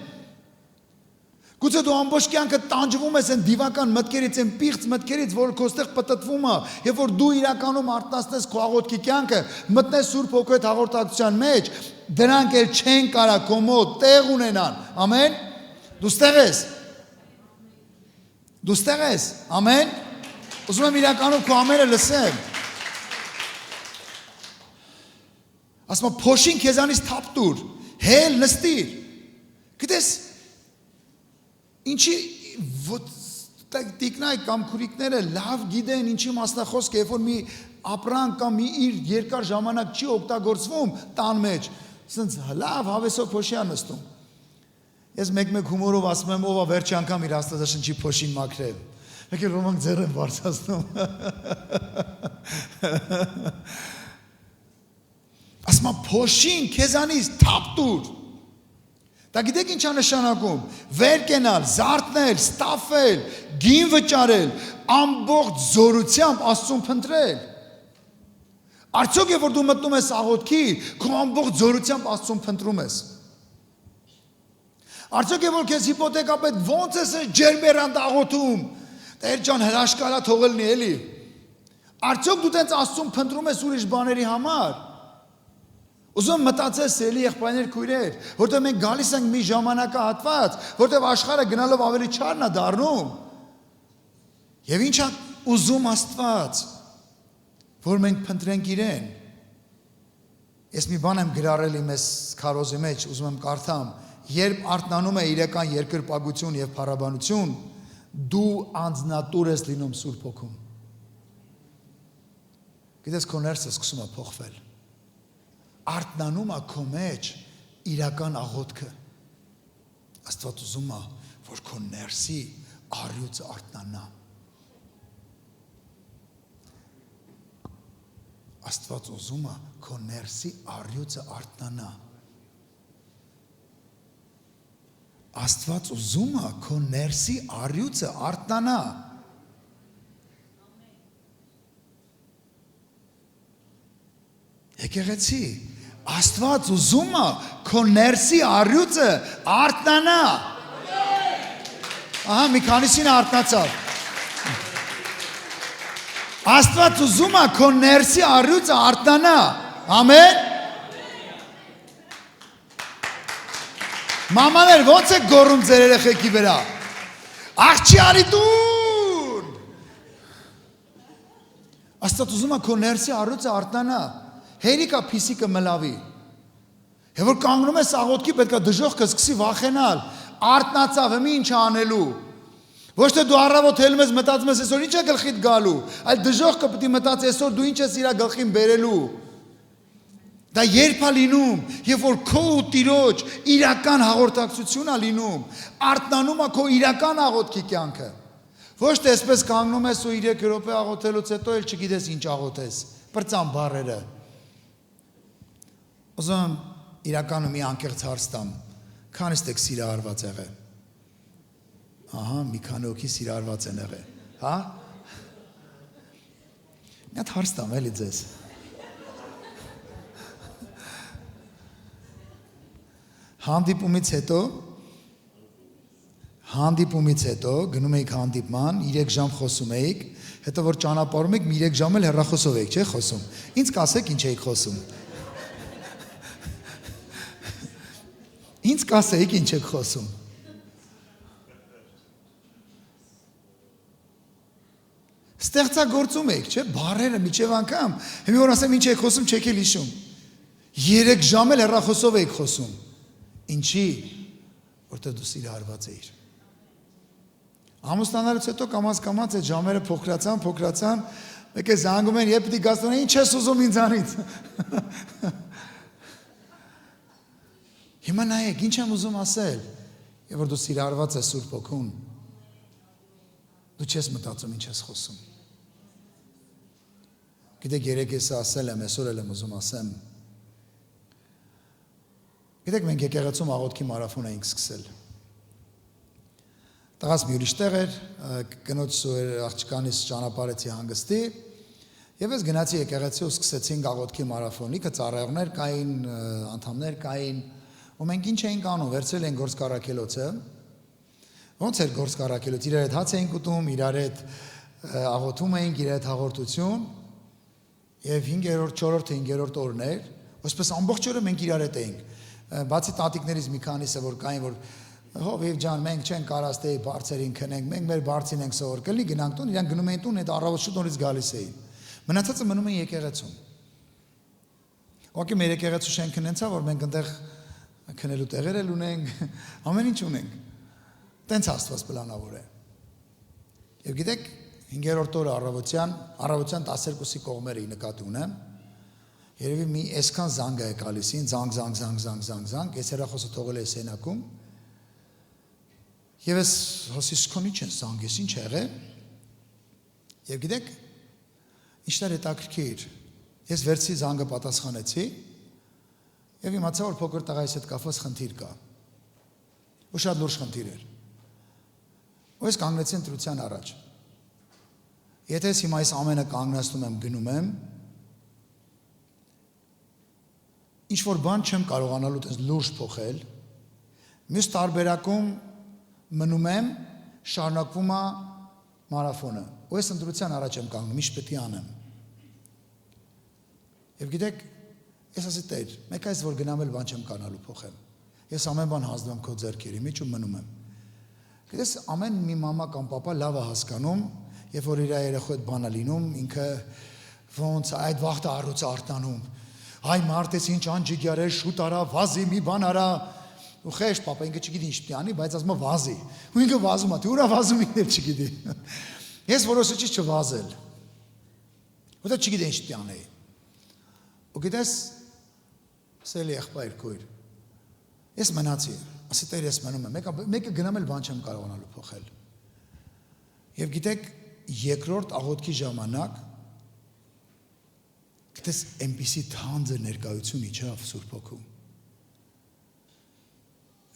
Գուցե դու ամբողջ կյանքը տանջվում ես այն դիվական մտքերից, այն պիղծ մտքերից, որ քո ստեղ պտտվում է, եւ որ դու իրականում արտնասնես քո աղոթքի կյանքը, մտնես Սուրբ Հոգու հետ հաղորդակցության մեջ, դրանք էլ չեն կարա քո մոտ տեղ ունենան։ Ամեն։ Դու ստեղ ես։ Դու ստեղ ես։ Ամեն։ Ուզում եմ իրականում քո ամենը լսեմ։ Ասում եմ փոշին քեզանից թափ տուր, հել նստիր։ Գիտես ինչի տիկնայ կամ քուրիկները լավ գիտեն ինչի մասնախոսք է, երբ որ մի ապրանք կամ մի իր երկար ժամանակ չի օգտագործվում տան մեջ, ասենց լավ հավեսով փոշի է նստում։ Ես մեկ հումորով ասում եմ, ով է վերջի անգամ իր Աստվածաշնչի փոշին մաքրել։ Մեկ էլ ոմանք ձեռ են բարձրացնում։ Ասում եմ փոշին քեզանից թափ տուր։ Դա գիտեք ինչ է նշանակում։ Վեր կենալ, զարթնել, ստաֆել, գին վճարել, ամբողջ զորությամբ Աստծուն փնտրել։ Արդյոք երբ որ դու մտնում ես աղոթքի, քո ամբողջ զորությամբ Աստծուն փնտրում ես։ Արդյոք երբ որ քեզ հիպոթեկապետ ոնց ես ջերմերան աղոթում, Տեր ջան հրաշքարա թողելնի էլի։ Արդյոք դու տենց Աստծուն փնտրում ես ուրիշ բաների համար։ Ուզում մտածես էլի եղբայրներ քույրեր, որտեղ մենք գալիս ենք մի ժամանակահատված, որտեղ աշխարհը գնալով ավելի չարն է դառնում։ Եվ ինչ է ուզում Աստված, որ մենք փնտրենք իրեն։ Ես մի բան եմ գրառել իմ այս քարոզի մեջ, ուզում եմ կարդամ, երբ արթնանում է իրական երկրպագություն եւ փառաբանություն, դու անձնատուր ես լինում Սուրբ Հոգում։ Գիտես քո ներսը սկսում է փոխվել։ Արթնանում է քո մեջ իրական աղոթքը։ Աստված ուզում է, որ քո ներսի առյուծը արթնանա։ Աստված ուզում է քո ներսի առյուծը արթնանա։ Աստված ուզում է քո ներսի առյուծը արթնանա։ Եկեղեցի, Աստված ուզում է քո ներսի առյուծը արթնանա։ Ահա մի քանիսին արթնացավ։ Աստված ուզում է քո ներսի առյուծը արթնանա։ Ամեն։ Մամաներ ոնց է գոռում ձեր երեխեքի վրա։ Աղջի արի տուն։ Աստված ուզում է քո ներսի առյուծը արթնանա։ Հերիկա փիսիկը մլավի։ Եվ որ կանգնում ես աղոթքի պետք է դժոխքը սկսի վախենալ։ Արթնացավ, մի ինչ անելու։ Ոչ թե դու առավոտ հելում ես մտածում ես այսօր ինչ է գլխիդ գալու, այլ դժոխքը պետք է մտածի այսօր դու ինչ ես իր գլխին բերելու։ Դա երբ է լինում, երբ որ քո ու Տիրոջ իրական հաղորդակցություն է լինում, արթնանում է քո իրական աղոթքի կյանքը։ Ոչ թե այսպես կանգնում ես ու 3 րոպե աղոթելուց հետո էլ չգիտես ինչ աղոթես, բրծան բառերը։ Ուզում իրականում մի անկեղծ հարց տամ, քանիստ եք սիրահարված եղել։ Ահա, մի քանի հոգի սիրահարված են եղել, հա։ Մի հատ հարց տամ էլի ձեզ։ Հանդիպումից հետո գնում էիք հանդիպման, 3 ժամ խոսում էիք, հետո որ ճանապարհում եք, 3 ժամ էլ հեռախոսով եք, չէ՞ խոսում։ Ինձ կասեք ինչ էիք խոսում։ Ինձ կասեիք ինչ եք խոսում։ Ստեղծագործում եք, չէ՞, բառերը միջև անգամ, հիմա որ ասեմ ինչ եք խոսում, չեք էլ հիշում։ 3 ժամ էլ հեռախոսով եք խոսում։ Ինչի, որտեղ դու սիրահարված էիր։ Ամուսնանալուց հետո կամաց այդ ժամերը փոքրացան, մեկ է զանգում են, երբ պիտի գաս տուն, ինչ ես ուզում ինձանից։ Հիմա նայեք, ինչ եմ ուզում ասել, երբ որ դու սիրահարված ես Սուրբ Հոգուն, դու չես մտածում ինչ ես խոսում։ Գիտեք, երեկ ես ասել եմ, այսօր էլ եմ ուզում ասեմ։ Գիտեք, մենք եկեղեցում աղոթքի մարաթոն էինք սկսել։ Տղաս մի ուրիշ տեղ էր, կնոջ աղջկանից ճանապարհեցի հանգստի, եւ ես գնացի եկեղեցի ու սկսեցինք աղոթքի մարաթոն։ Իքը ծառայողներ կային, անդամներ կային, ու մենք ինչ էինք անում, վերցրել էինք գործկառակելոցը։ Ոնց էր գործկառակելոց, իրար հետ հաց էինք ուտում, իրար հետ աղոթում էինք, իրար հետ հաղորդություն, եւ 5-րդ, 4-րդ, 5-րդ օրն էր, ոսպես ամբողջ օրը մենք իրար հետ էինք։ Բացի տատիկներից մի քանիսը որ կային, որ Հովիվ ջան, մենք չենք կարաստեի բարձերին քնենք, մենք մեր բարձին ենք սովոր կլի գնանք տուն, իրանք գնում էին տուն, այդ առավոտ շուտ նորից գալիս էին։ Մնացածը մնում են եկեղեցում։ Ուղղակի մեր եկեղեցու շենքն հենց է, որ մենք այնտեղ քնելու տեղեր էլ ունենք, ամեն ինչ ունենք։ Տենց Աստված պլանավոր է։ Եվ գիտեք, 5-րդ օրը առավոտյան 12-ի կողմերը նկատի ունեմ։ Երևի մի այսքան զանգ է գալիսին, զանգ, ես հեռախոսը թողել եմ սենակում։ Եվ ես հոսիս քոնի չեն զանգ, ես ինչ եղել։ Եվ գիտեք, ինչներ հետաքրքիր։ Ես վերցի զանգը պատասխանեցի եւ իմացա, որ փոքր տղայիս հետ կապված խնդիր կա։ Ու շատ լուրջ խնդիր էր։ Ու ես կանգնեցի ընտրության առաջ։ Եթե ես հիմա այս ամենը կանգնացնում եմ, գնում եմ, ինչ որ բան չեմ կարողանալու տես լուրջ փոխել, մյուս տարբերակում մնում եմ, շարունակվում է մարաֆոնը։ Ու ես ընտրության առաջ եմ կանգնում, ինչ պետք է անեմ։ Եվ գիտեք, ես ասի Տեր, մեկ այս որ գնամ էլ բան չեմ կանալու փոխեմ։ Ես ամեն բան հանձնում քո ձեռքերի մեջ ու մնում եմ։ Գիտես, ամեն մի մամա կամ պապա լավ է հասկանում, երբ որ իր երեխու հետ բան է լինում, ինքը ոնց այդ վաղտը առուց արտանում։ Այ մարդես ինչ անջիգյար է, շուտ արա, վազի մի բան արա։ Ու խեշ պապա ինքը չգիտի ինչ պիտի անի, բայց ասում է վազի։ Ու ինքը վազում է, թե ուրա վազում ինքն էլ չգիտի։ Ես որոշեցի չվազել։ Որտեղ չգիտեի ինչ պիտի անեի։ Ու գիտես, սելի եղբայր քույր։ Ես մնացի, ասի Տեր ես մնում եմ, մեկը գնամ էլ բան չեմ կարողանալու փոխել։ Եվ գիտեք, երկրորդ աղոթքի ժամանակ գիտես այնպիսի թանձր ներկայություն իջավ Սուրբ Հոգու։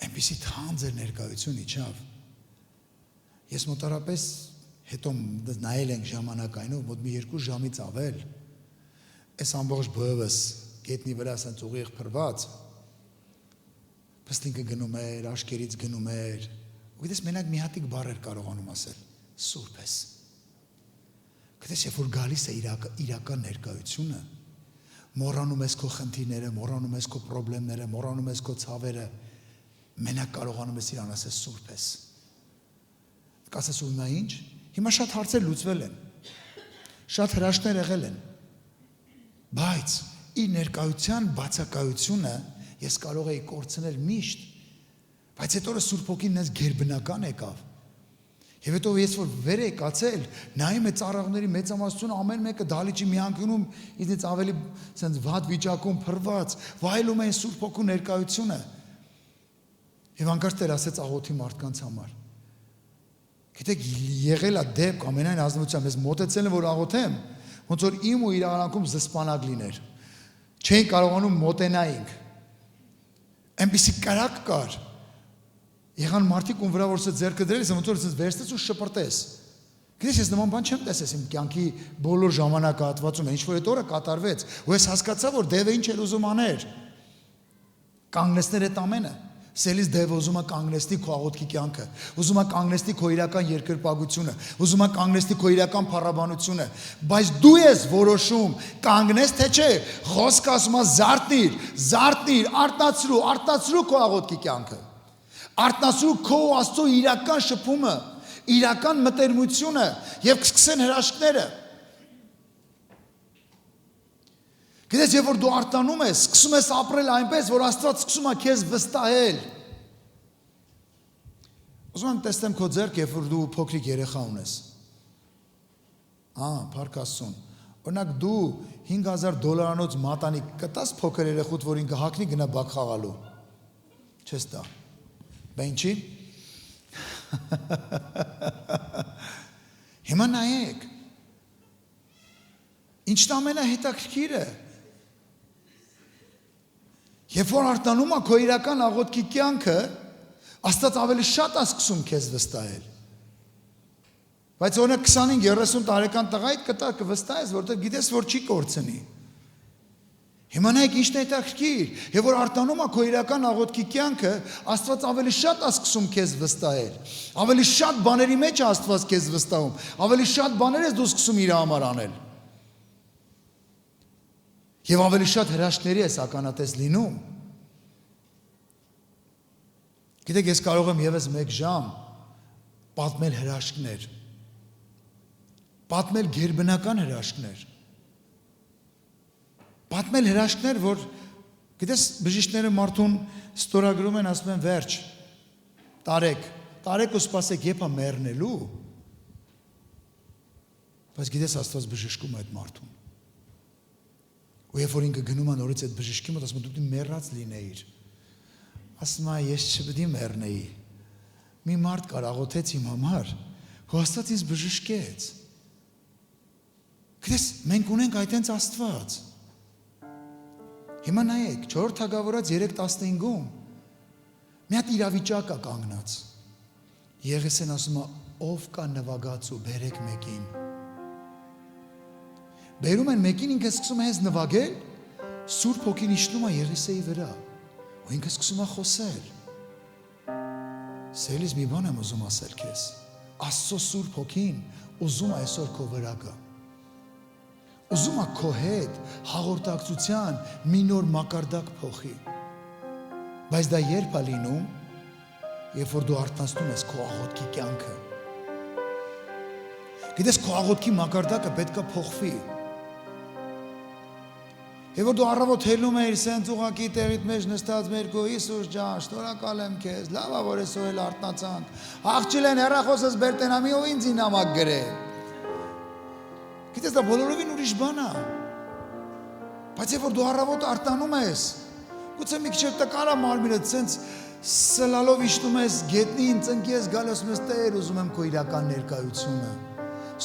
Այնպիսի թանձր ներկայություն իջավ։ Ես մոտարապես հետո նայել ենք ժամանակայինով, մոտ մի 2 ժամից ավել, այս ամբողջ բովս գետնի վրա ասենց ուղիղ փրված, պստինքը գնում էր, աշկերից գնում էր, ու գիտես մենակ մի հատիկ բառ էր կարողանում ասել, Սուրբ ես։ Գիտես, երբ որ գալիս է իրական ներկայությունը, մոռանում ես քո խնդիրները, մոռանում ես քո խնդիրները, մոռանում ես քո ցավերը, մենակ կարողանում ես իրան ասես Սուրբ ես։ Կասես ու նա ինչ։ Հիմա շատ հարցեր լուծվել են։ Շատ հրաշքներ եղել են։ Բայց իր ներկայության բացակայությունը ես կարող էի կորցնել միշտ։ Բայց այդ օրը Սուրբ Հոգին ինձ գերբնական եկավ։ Եվ հետո ես որ վեր եկացել, նայում է ծառաղների մեծամասնությունը ամեն մեկը դալիճի մի անկյունում ինձ ավելի sense վատ վիճակում փրված, վայելում են Սուրբ Հոգու ներկայությունը։ Եվ անկարծ Տեր ասեց աղոթի մարդկանց համար։ Գիտեք, եղել է դեպք ամենայն ազնվությամբ, ես մոտեցել եմ որ աղոթեմ, ոնց որ իմ ու իր արանքում զսպանակ լիներ։ Չէին կարողանում մոտենայինք։ Այնպիսի կարակ կար։ Եղան մարդիկ ում վրա որ սա ձեռքը դրել ես, ոնց որ սա վերցնես ու շպրտես։ Գիտես, ես նման բան չեմ տեսել իմ կյանքի բոլոր ժամանակահատվածում, ինչ որ այդ օրը կատարվեց, ու ես հասկացա, որ Դևը ինչ էր ուզում աներ։ Կանգնեցներ այդ ամենը։ Սելիս Դևը ուզում է կանգնեցնի քո աղոթքի կյանքը, ուզում է կանգնեցնի քո իրական երկրպագությունը, ուզում է կանգնեցնի քո իրական փառաբանությունը, բայց դու ես որոշում կանգնես թե չէ։ Խոսքը ասում է զարթնիր, արթնացրու քո աղոթքի կյանքը։ Արթնացրու քո Աստծո իրական շփումը, իրական մտերմությունը եւ կսկսեն հրաշքները։ Գիտես, երբ որ դու արտանում ես, սկսում ես ապրել այնպես, որ Աստված սկսում է քեզ վստահել։ Ուզում եմ տեսնեմ քո ձեռք, երբ որ դու փոքրիկ երեխա ունես։ Փառք Աստծուն։ Օրինակ դու $5,000 մատանի կտաս փոքր երեխուդ, որ ինքը հագնի գնա բակ խաղալու։ Չես տա։ Բա ինչի։ Հիմա նայեք։ Ինչն ամենահետաքրքիրը։ Երբ որ արտանում է քո իրական աղոթքի կյանքը, Աստված ավելի շատ է սկսում քեզ վստահել։ Բայց օրինակ 25-30 տարեկան տղայիդ կտա կվստահես, որովհետև գիտես, որ չի կորցնի։ Հիմա նայեք ինչն է հետաքրքիր, երբ որ արտանում է քո իրական աղոթքի կյանքը, Աստված ավելի շատ է սկսում քեզ վստահել։ Ավելի շատ բաների մեջ է Աստված քեզ վստահում, ավելի շատ բաներ ես դու սկսում իր համար անել։ Եվ ավելի շատ հրաշքների ես ականատես լինում։ Գիտեք, ես կարող եմ եւս 1 ժամ պատմել հրաշքներ, պատմել գերբնական հրաշքներ, պատմել հրաշքներ, որ գիտես բժիշկները մարդուն ստորագրում են, ասում են վերջ, տարեք ու սպասեք, երբ է մեռնելու, բայց գիտես Աստված բժշկում է այդ մարդուն։ Ու երբ որ ինքը գնում է նորից այդ բժշկի մոտ, ասում է դու մեռած լինեիր, ասում է ես չպետք է մեռնեի, մի մարդ կար աղոթեց իմ համար, ու Աստված ինձ բժշկեց։ Գիտես, մենք ունենք այդտենց Աստված։ Հիմա նայեք, 4 Թագավորաց 3:15-ում մի հատ իրավիճակ է կանգնած։ Եղեսեն ասում է, ով կա նվագած ու բերեք մեկին։ Բերում են մեկին, ինքը սկսում է հենց նվագել, Սուրբ Հոգին իջնում է Եղեսեի վրա, ու ինքը սկսում է խոսել։ Սիրելիս, մի բան եմ ուզում ասել քեզ, Աստծո Սուրբ Հոգին ուզում է այսօր քո վրա գա։ Ուզում է քո հետ հաղորդակցության մի նոր մակարդակ փոխի։ Բայց դա երբ է լինում, երբ որ դու արթնացնում ես քո աղոթքի կյանքը։ Գիտես, քո աղոթքի մակարդակը պետք է փոխվի։ Եվ որ դու առավոտ հելնում ես սենց ուղակի տեղիդ մեջ նստած մերկո Հիսուս ջան, շնորհակալ եմ քեզ, լավ է որ այսօր էլ արթնացանք։ Աղջիկեն հեռախոսս բերտենամի ով ինձ նամակ գրել։ Գիտես, դա բոլորովին ուրիշ բան է։ Բայց երբ որ դու առավոտ արթնանում ես, գուցե մի քիչ տկար է մարմինդ, սենց սլալով իջնում ես գետնին, ծնկի ես գալ, ասում ես Տեր, ուզում եմ քո իրական ներկայությունը։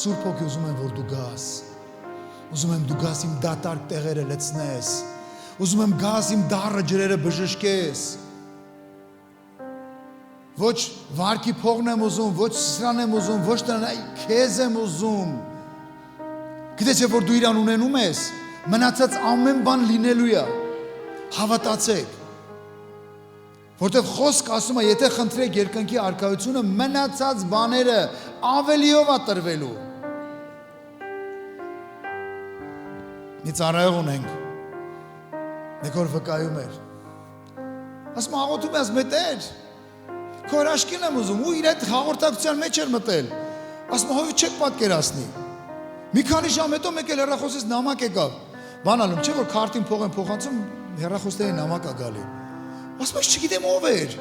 Սուրբ Հոգի ուզում եմ որ դու գաս։ Ուզում եմ դու գաս իմ դատարկ տեղերը լցնես, ուզում եմ գաս իմ դառը ջրերը բժշկես, ոչ վարկի փողն եմ ուզում, ոչ սրան եմ ուզում, ոչ տնային, քեզ եմ ուզում, գիտես երբ որ դու իրան ունենում ես, մնացած ամեն բան լինելու է, հավատացեք, որտեղ խոսք ասում է, եթե խնդրեք երկնքի առկայությունը, մնացած բաները ավելիով է տրվելու։ Մի ծառայող ունենք, մեկ օր վկայում էր, ասում աղոթում ես մետեր, քո հրաշքին եմ ուզում, ու իր այդ հաղորդակցության մեջ էր մտել, ասում հովի չեք պատկերացնի, մի քանի ժամ հետո մեկ էլ հեռախոսից նամակ եկավ, բանալում չէ որ քարտին փող են փոխանցում, հեռախոսների նամակ է գալի, ասում ես չգիտեմ ով էր,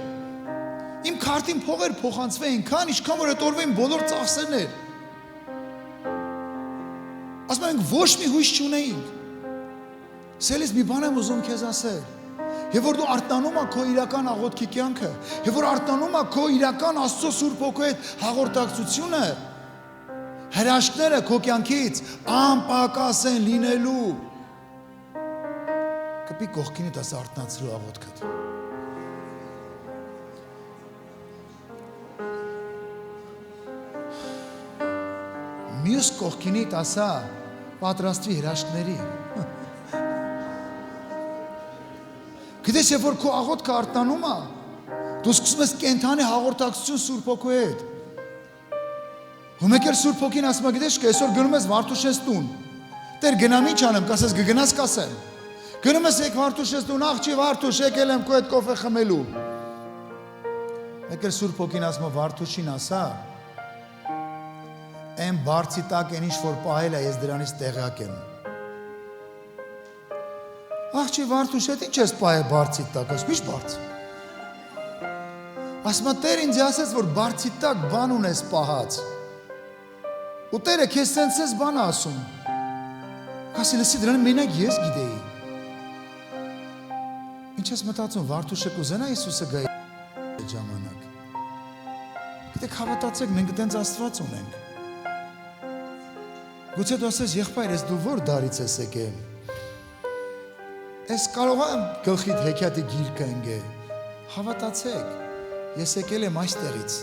իմ քարտին փողեր փոխանցվեին, ինչքան որ այդ օրվա իմ բոլոր ծախսերն էր, ասում ենք ոչ մի հույս չունեինք, սիրելիս մի բան եմ ուզում քեզ ասել, եւ որ դու արթնանում ես քո իրական աղոթքի կյանքը, եւ որ արթնանում ես քո իրական Աստծո Սուրբ Հոգու հետ հաղորդակցությունը, հրաշքները քո կյանքից անպակաս են լինելու։ Կպի կողքինդ ասա արթնացրու աղոթքդ։ Մյուս կողքինիդ ասա պատրաստվի հրաշքների։ Գիտես, երբ որ քո աղոթքը արթնանում է, դու սկսում ես կենթանի հաղորդակցություն Սուրբ Հոգու հետ։ Ու մեկ էլ Սուրբ Հոգին ասում է, գիտես, այսօր գնում ես Վարդուշես տուն։ Տեր գնամ ինչ անեմ, կասես կգնաս կասեմ։ Գնում ես եք Վարդուշես տուն, աղջի Վարդուշ, եկել եմ քո հետ կոֆե խմելու։ Մեկ էլ Սուրբ Հոգին ասում է Վարդուշին ասա, Այն բարձի տակ են ինչ որ պահել է, ես դրանից տեղյակ եմ։ Աղջի Վարդուշ, հետ ինչ ես պահել բարձի տակ, ասում ինչ բարձ։ Ասում է Տեր ինձ ասեց, որ բարձի տակ բան ունես պահած։ Ու Տերը քեզ սենց բան ասում։ Կասի լսի դրան մենակ ես գիտեի։ Ինչ ես մտածում, Վարդուշը կուզենա Հիսուսը գա ժամանակ։ Գիտեք, հավատացեք, մենք այդպես Աստված ունենք։ Գուցե դու ասես, եղբայր, ես դու որ դարից ես եկել։ Ես կարող եմ գլխիդ հեքիաթի գիրկը ընկել։ Հավատացեք, ես եկել եմ այստեղից։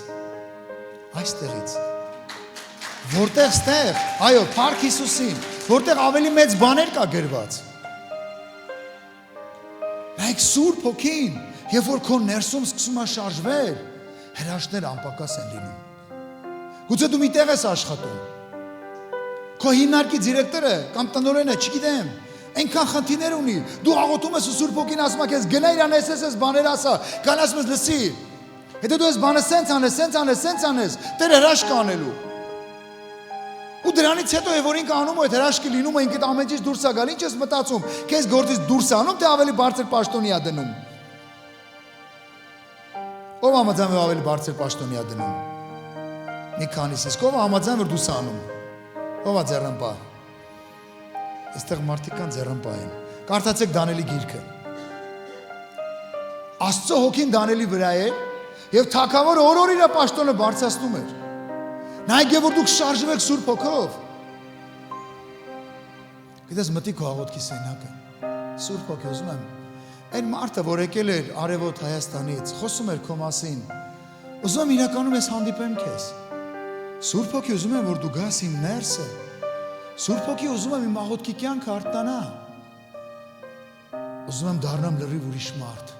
Որտեղ ստեղ, այո, Փառք Հիսուսին, որտեղ ավելի մեծ բաներ կա գրված։ Նայեք Սուրբ Հոգին, երբ որ քո ներսում սկսում է շարժվել, հրաշքներ անպակաս են լինում։ Գուցե դու մի տեղ ես աշխատում։ Քո հիմնարկի դիրեկտորը կամ տնօրենը, չգիտեմ, այնքան խնդիրներ ունի, դու աղոթում ես ու Սուրբ Հոգին ասում է քեզ գնա իրան էս բաներ ասա, կան ասում ես լսի, Հետո դու ես բանը սենց անես, Տերը հրաշք անելու։ Ու դրանից հետո է որ ինքը անում է, հրաշքը լինում է, ինքդ ամենից դուրս է գալ, ինչ ես մտածում, քեզ գործից դուրս է անում, թե ավելի բարձր պաշտոնի է դնում։ Ով համաձայն որ ավելի բարձր պաշտոնի է դնում։ Մի քանիսից ով համաձայն որ դուս անում։ Ով է ձեռնպա։ Այստեղ մարդիկ կան ձեռնպա են։ Կարդացեք Դանիելի գիրքը։ Աստծո հոգին Դանիելի վրա էր եւ թագավորը օր իր պաշտոնը բարձրացնում էր։ Նայեք որ դուք շարժվեք Սուրբ Հոգով։ Գիտես մտի քո աղոթքի սենակը։ Սուրբ Հոգի ուզում եմ այն մարդը որ եկել էր արևոտ Հայաստանից, խոսում էր քո մասին։ Ուզում եմ իրականում ես հանդիպեմ քեզ։ Սուրբ Հոգի ուզում եմ որ դու գաս իմ ներսը։ Սուրբ Հոգի ուզում եմ իմ աղոթքի կյանքը արտանա։ Ուզում եմ դառնամ լրիվ ուրիշ մարդ։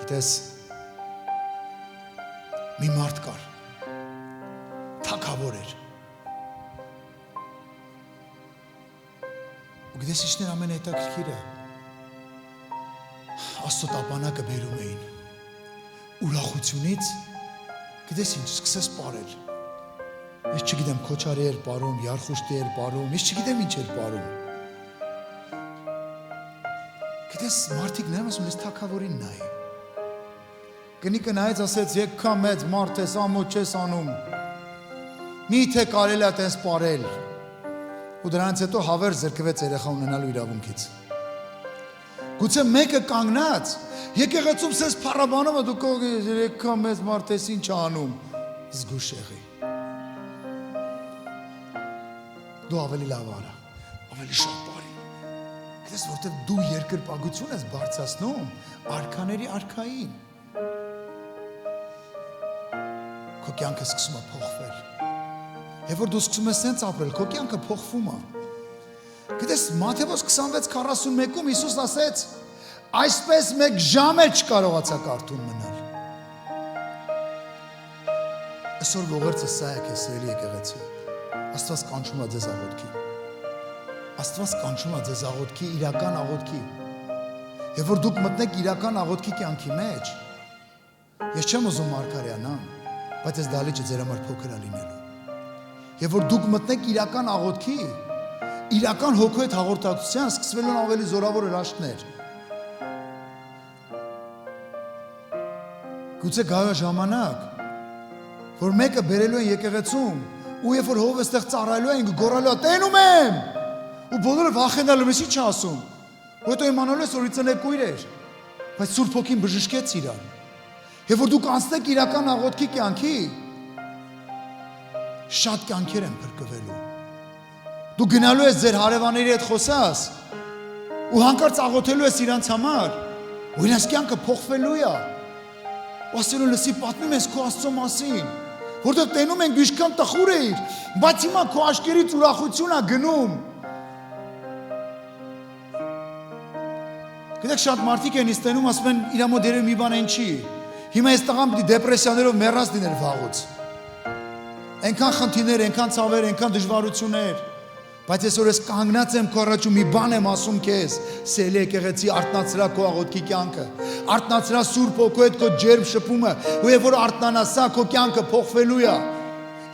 Գիտես մի մարդ կար թագավոր էր ու գիտես ինչն էր ամենահետաքրքիրը Աստծո տապանակը բերում էին ուրախությունից գիտես ինչ սկսես պարել ես չգիտեմ քոչարի էր պարում երխուշտի էր պարում ես չգիտեմ ինչ էր պարում գիտես մարդիկ նայում ասում ես թագավորին նայ Կնիկը նայեց ասեց եկքա մեծ մարդ ես ամոթ չես անում Միթե կարելի է տես պարել ու դրանից հետո հավեր զրկվեց երեխա ունենալու իրավունքից Գուցե մեկը կանգնած եկեղեցում սես փառաբանում է դու եկքա մեծ մարդ ես ինչ անում զգուշ եղի Դու ավելի լավ արա ավելի շատ պարի Գիտես որտեղ դու երկրպագություն ես բարձրացնում արքաների արքային Քո կյանքը սկսում է փոխվել։ Եվ որ դու սկսում ես սենց ապրել, քո կյանքը փոխվում է։ Գիտես Մատթեոս 26:41-ում Հիսուս ասեց. Այսպես մեկ ժամ էլ չկարողացա կարդում մնալ։ Այսօր ողերձը սա է քեզ սիրելի եկեղեցի։ Աստված կանչում է ձեզ աղոթքի։ Աստված կանչում է ձեզ աղոթքի, իրական աղոթքի։ Եվ որ դուք մտնեք իրական աղոթքի կյանքի մեջ, ես չեմ ուզում մարգարեանալ Բայց ես դալիճը ձեր համար փոքր է լինելու։ Եվ որ դուք մտնեք իրական աղոթքի, իրական հոգու հետ հաղորդակցության սկսվելու են ավելի զորավոր հրաշքներ։ Գուցե գա ժամանակ, որ մեկը բերելու են եկեղեցում, ու երբ որ հով էստեղ ծառայելու են, գոռալու է տենում եմ, ու բոլորը վախենալու են, ինչ ասում։ Հետո իմանալու ես որ ծնեկույր էր, բայց Սուրբ Հոգին բժշկեց իրան։ Եվ որ դուք անցնեք իրական աղոթքի կյանքի, շատ կյանքեր են փրկվելու։ Դու գնալու ես ձեր հարևանների հետ խոսաս, ու հանկարծ աղոթելու ես իրանց համար, ու իրանց կյանքը փոխվելու է։ Ու ասելու լսի պատմում ես քո Աստծո մասին, որտեղ տենում ենք ինչքան տխուր էիր, բայց հիմա քո աչքերից ուրախություն է գնում։ Գիտեք շատ մարդիկ են իստենում, ասում են իր մոտ դերև մի բան են չի։ Հիմա այս տղան պիտի դեպրեսիաներով մեռած լիներ վաղուց։ Այնքան խնդիրներ, այնքան ցավեր, այնքան դժվարություններ։ Բայց այսօր ես կանգնած եմ քո առաջ ու մի բան եմ ասում քեզ, սիրելի եկեղեցի, արթնացրա քո աղոթքի կյանքը, արթնացրա Սուրբ Հոգու հետ քո ջերմ շփումը, ու երբ որ արթնանա սա, քո կյանքը փոխվելու է։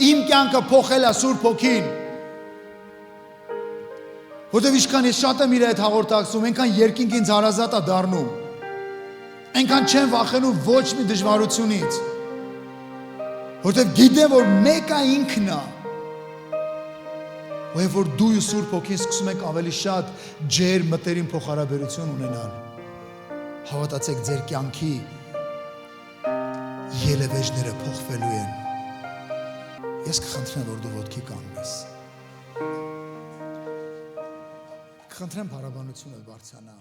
Իմ կյանքը փոխել է Սուրբ Հոգին։ Որտեւ ինչքան ես շատ եմ իր հետ հաղորդակցում, այնքան երկինք ինձ հարազատ է դառնում։ Այնքան չեմ վախենում ոչ մի դժվարությունից։ Որտեւ գիտեմ որ մեկը ինքն է։ Ու որ դու ու Սուրբ Հոգին սկսում եք ավելի շատ ջեր մտերիմ փոխհարաբերություն ունենալ։ Հավատացեք ձեր կյանքի ելևեջները փոխվելու են։ Ես կխնդրեմ որ դու ոտքի կանգնես։ Կխնդրեմ փառաբանությունը բարձրանա։